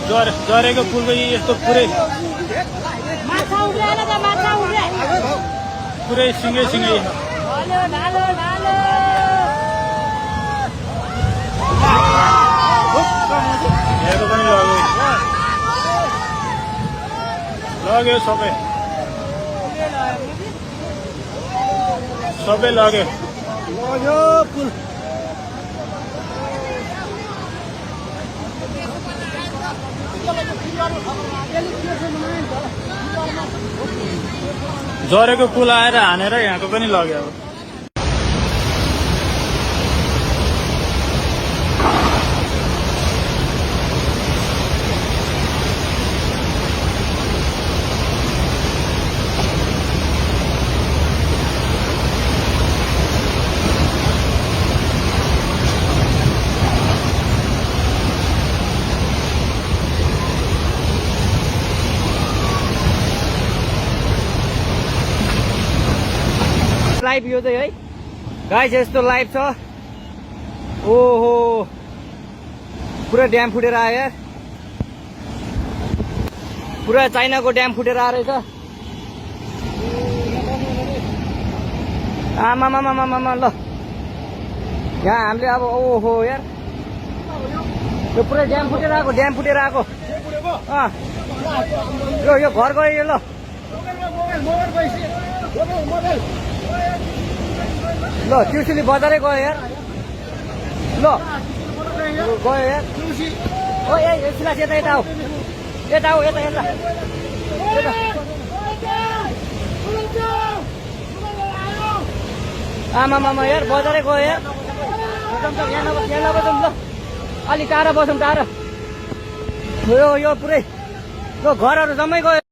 झरेको पुलको यस्तो पुरै सिँगै सिँगै हेरेको पनि लग्यो सबै लग्यो पुल झरेको पुल आएर हानेर यहाँको पनि लग्यो अब लाइभ यो चाहिँ है गाइस यस्तो लाइभ छ ओहो पुरा ड्याम फुटेर आयो यार पुरा चाइनाको ड्याम फुटेर आएर छ आमामामामामा ल यहाँ हामीले अब ओहो यार यो पुरा ड्याम फुटेर आएको यो घर गयो यो ल ल ट्युसुली बजारै गयो यार ल गयो यार ओ यसलाई यता आऊ यता आमामामा यार बजारै गयो यार यहाँ नबसौँ ल अलिक टाढा बसौँ यो पुरै घरहरू जम्मै गयो